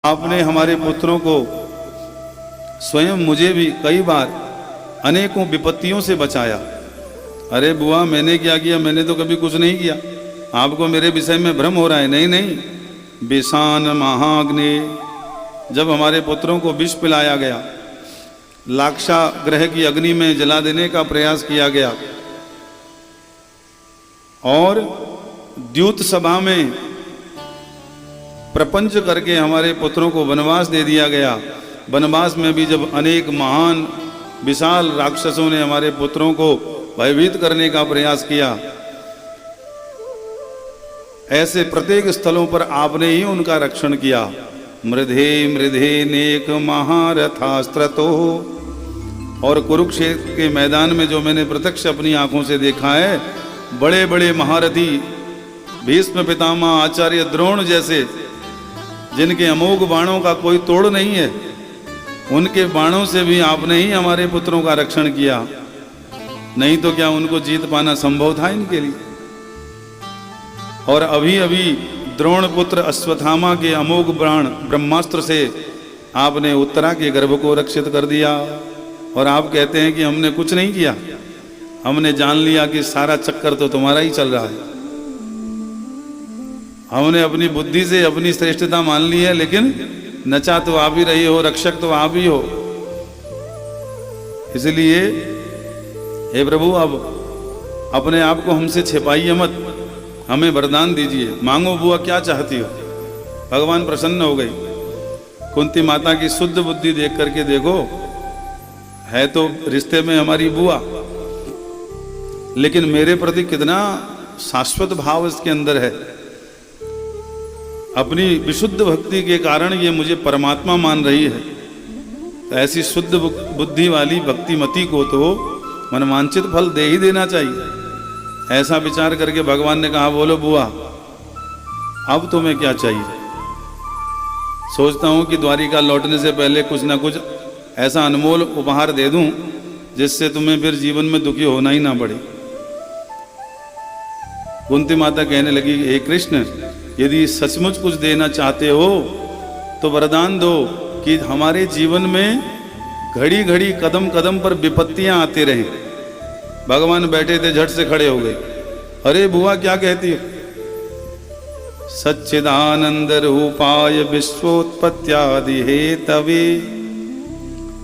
आपने हमारे पुत्रों को, स्वयं मुझे भी कई बार अनेकों विपत्तियों से बचाया। अरे बुआ, मैंने क्या किया? मैंने तो कभी कुछ नहीं किया। आपको मेरे विषय में भ्रम हो रहा है। नहीं नहीं, विषान महाग्नि, जब हमारे पुत्रों को विष पिलाया गया, लाक्षा ग्रह की अग्नि में जला देने का प्रयास किया गया, और द्यूत सभा में प्रपंच करके हमारे पुत्रों को वनवास दे दिया गया। वनवास में भी जब अनेक महान विशाल राक्षसों ने हमारे पुत्रों को भयभीत करने का प्रयास किया, ऐसे प्रत्येक स्थलों पर आपने ही उनका रक्षण किया। मृधे मृधे नेक महारथास्त्रतो, और कुरुक्षेत्र के मैदान में जो मैंने प्रत्यक्ष अपनी आंखों से देखा है, बड़े बड़े महारथी भीष्म पितामह आचार्य द्रोण जैसे, जिनके अमोघ बाणों का कोई तोड़ नहीं है, उनके बाणों से भी आपने ही हमारे पुत्रों का रक्षण किया। नहीं तो क्या उनको जीत पाना संभव था इनके लिए? और अभी अभी द्रोण पुत्र अश्वत्थामा के अमोघ बाण ब्रह्मास्त्र से आपने उत्तरा के गर्भ को रक्षित कर दिया। और आप कहते हैं कि हमने कुछ नहीं किया, हमने जान लिया कि सारा चक्कर तो तुम्हारा ही चल रहा है। हमने अपनी बुद्धि से अपनी श्रेष्ठता मान ली है, लेकिन नचा तो आप ही रही हो, रक्षक तो आप ही हो। इसलिए हे प्रभु, अब अपने आप को हमसे छिपाइए मत, हमें वरदान दीजिए। मांगो बुआ, क्या चाहती हो? भगवान प्रसन्न हो गई। कुंती माता की शुद्ध बुद्धि देख करके देखो, है तो रिश्ते में हमारी बुआ, लेकिन मेरे प्रति कितना शाश्वत भाव इसके अंदर है। अपनी विशुद्ध भक्ति के कारण ये मुझे परमात्मा मान रही है। तो ऐसी शुद्ध बुद्धि वाली भक्तिमती को तो मनवांचित फल दे ही देना चाहिए। ऐसा विचार करके भगवान ने कहा, बोलो बुआ, अब तुम्हें क्या चाहिए? सोचता हूं कि द्वारिका लौटने से पहले कुछ ना कुछ ऐसा अनमोल उपहार दे दूं जिससे तुम्हें फिर जीवन में दुखी होना ही ना पड़े। कुंती माता कहने लगी, हे कृष्ण, यदि सचमुच कुछ देना चाहते हो तो वरदान दो कि हमारे जीवन में घड़ी घड़ी कदम कदम पर विपत्तियां आते रहें। भगवान बैठे थे, झट से खड़े हो गए। अरे बुआ, क्या कहती हो? सच्चिदानंद रूपाय विश्वोत्पत्त्यादि हेतवे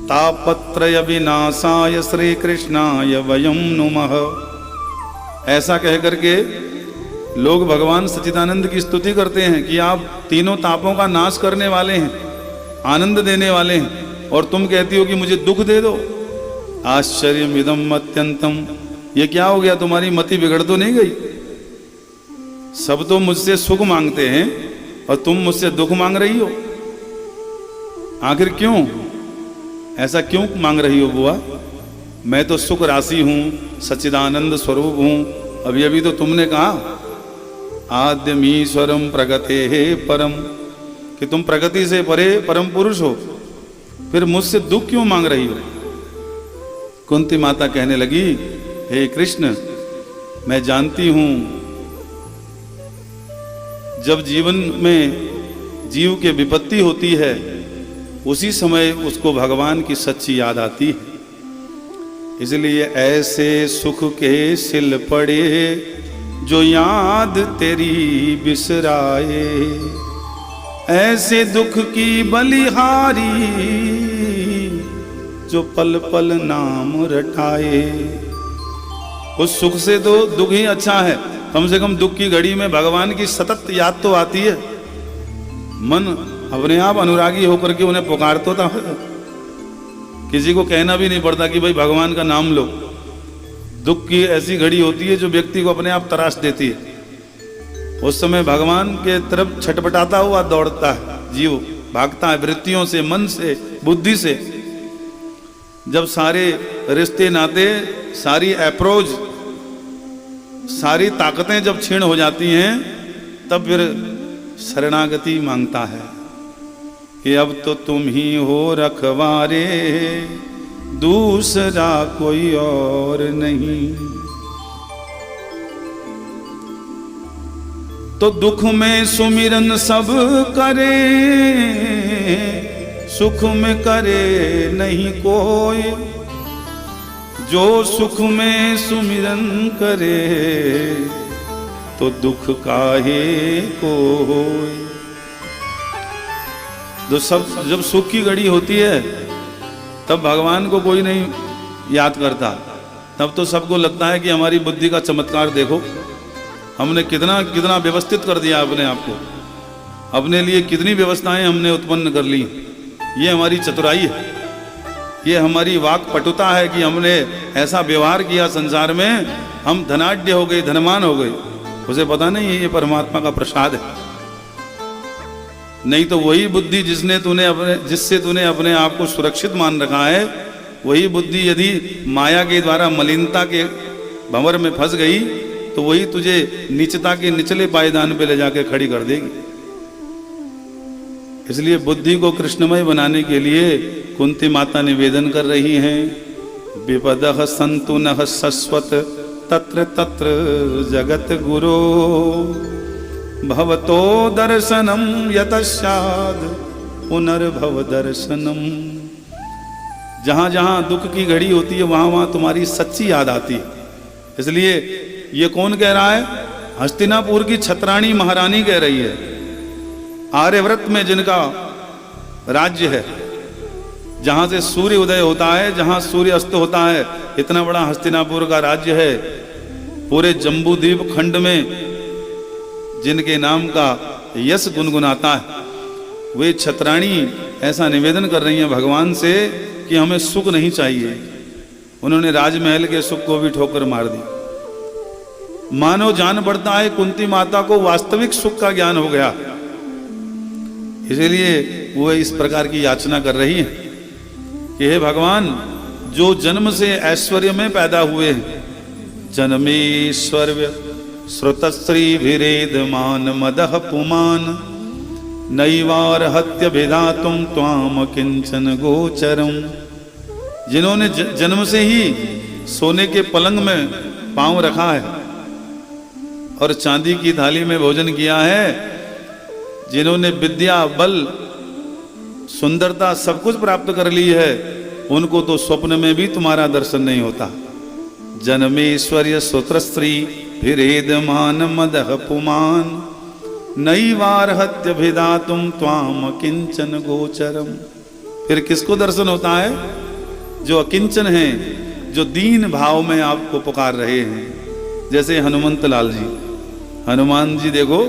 तापत्रय विनाशाय श्री कृष्णाय वयं नुमः। ऐसा कह करके लोग भगवान सच्चिदानंद की स्तुति करते हैं कि आप तीनों तापों का नाश करने वाले हैं, आनंद देने वाले हैं, और तुम कहती हो कि मुझे दुख दे दो। आश्चर्यमिदम अत्यंतम, ये क्या हो गया? तुम्हारी मति बिगड़ तो नहीं गई? सब तो मुझसे सुख मांगते हैं और तुम मुझसे दुख मांग रही हो। आखिर क्यों? ऐसा क्यों मांग रही हो बुआ? मैं तो सुख राशि हूं, सच्चिदानंद स्वरूप हूं। अभी अभी तो तुमने कहा आद्यमीश्वरम प्रगते हे परम, कि तुम प्रगति से परे परम पुरुष हो, फिर मुझसे दुख क्यों मांग रही हो? कुंती माता कहने लगी, हे कृष्ण, मैं जानती हूं जब जीवन में जीव के विपत्ति होती है, उसी समय उसको भगवान की सच्ची याद आती है। इसलिए ऐसे सुख के सिल पड़े जो याद तेरी बिसराए, ऐसे दुख की बलिहारी जो पल पल नाम रटाए। उस सुख से तो दुख ही अच्छा है। कम से कम दुख की घड़ी में भगवान की सतत याद तो आती है। मन अपने आप अनुरागी होकर के उन्हें पुकारता था। किसी को कहना भी नहीं पड़ता कि भाई भगवान का नाम लो। दुख की ऐसी घड़ी होती है जो व्यक्ति को अपने आप तराश देती है। उस समय भगवान के तरफ छटपटाता हुआ दौड़ता है जीव, भागता है वृत्तियों से, मन से, बुद्धि से। जब सारे रिश्ते नाते, सारी अप्रोच, सारी ताकतें जब क्षीण हो जाती हैं, तब फिर शरणागति मांगता है कि अब तो तुम ही हो रखवारे, दूसरा कोई और नहीं। तो दुख में सुमिरन सब करे, सुख में करे नहीं कोई, जो सुख में सुमिरन करे तो दुख काहे को होए। जब सुख की घड़ी होती है तब भगवान को कोई नहीं याद करता, तब तो सबको लगता है कि हमारी बुद्धि का चमत्कार देखो, हमने कितना कितना व्यवस्थित कर दिया अपने आप को, अपने लिए कितनी व्यवस्थाएं हमने उत्पन्न कर ली। ये हमारी चतुराई है, ये हमारी वाक पटुता है कि हमने ऐसा व्यवहार किया संसार में, हम धनाढ्य हो गए, धनवान हो गए। उसे पता नहीं ये परमात्मा का प्रसाद है। नहीं तो वही बुद्धि जिससे तूने अपने आप को सुरक्षित मान रखा है, वही बुद्धि यदि माया के द्वारा मलिनता के भंवर में फंस गई तो वही तुझे नीचता के निचले पायदान पे ले जाके खड़ी कर देगी। इसलिए बुद्धि को कृष्णमय बनाने के लिए कुंती माता निवेदन कर रही हैं, विपदः सन्तु नः शश्वत तत्र तत्र जगत गुरो, भवतो दर्शनम यतस्याद पुनर्भव दर्शनम। जहां जहां दुख की घड़ी होती है वहां वहां तुम्हारी सच्ची याद आती है। इसलिए ये कौन कह रहा है? हस्तिनापुर की छत्राणी महारानी कह रही है, आर्यव्रत में जिनका राज्य है, जहां से सूर्य उदय होता है, जहां सूर्य अस्त होता है, इतना बड़ा हस्तिनापुर का राज्य है। पूरे जम्बूद्वीप खंड में जिनके नाम का यश गुनगुनाता है, वे छत्राणी ऐसा निवेदन कर रही हैं भगवान से कि हमें सुख नहीं चाहिए। उन्होंने राजमहल के सुख को भी ठोकर मार दी। मानो जान पड़ता है कुंती माता को वास्तविक सुख का ज्ञान हो गया, इसलिए वो इस प्रकार की याचना कर रही है कि हे भगवान, जो जन्म से ऐश्वर्य में पैदा हुए हैं, जन्मेश्वर्य श्रुतश्री विरेदमान मदह पुमान, नैवार हत्य भिधातुम त्वाम किंचन गोचरम। जिन्होंने जन्म से ही सोने के पलंग में पांव रखा है और चांदी की थाली में भोजन किया है, जिन्होंने विद्या बल सुंदरता सब कुछ प्राप्त कर ली है, उनको तो स्वप्न में भी तुम्हारा दर्शन नहीं होता। जन्मेश्वर्य श्रुतश्री विरेदमान मदह पुमान, नैवार हत्य भिधातुम त्वाम किंचन गोचरम। फिर किसको दर्शन होता है? जो अकिंचन हैं, जो दीन भाव में आपको पुकार रहे हैं, जैसे हनुमंत लाल जी। हनुमान जी देखो,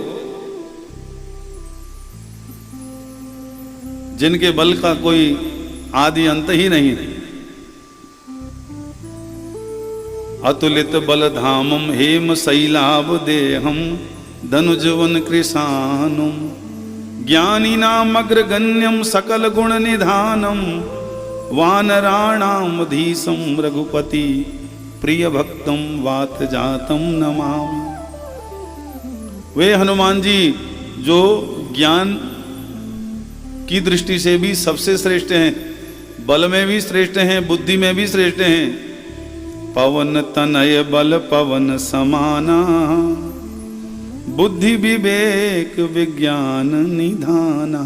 जिनके बल का कोई आदि अंत ही नहीं है। अतुलित बल धामम हेम शैलाभ देहम धनुजवन कृशानुम, ज्ञानिनाम अग्रगण्यम सकल गुण निधानम, वानराणाम धीशम रघुपति प्रिय भक्तम वात जातम नमामि। वे हनुमान जी जो ज्ञान की दृष्टि से भी सबसे श्रेष्ठ हैं, बल में भी श्रेष्ठ हैं, बुद्धि में भी श्रेष्ठ हैं। पवन तनय बल पवन समाना, बुद्धि विवेक विज्ञान निधाना।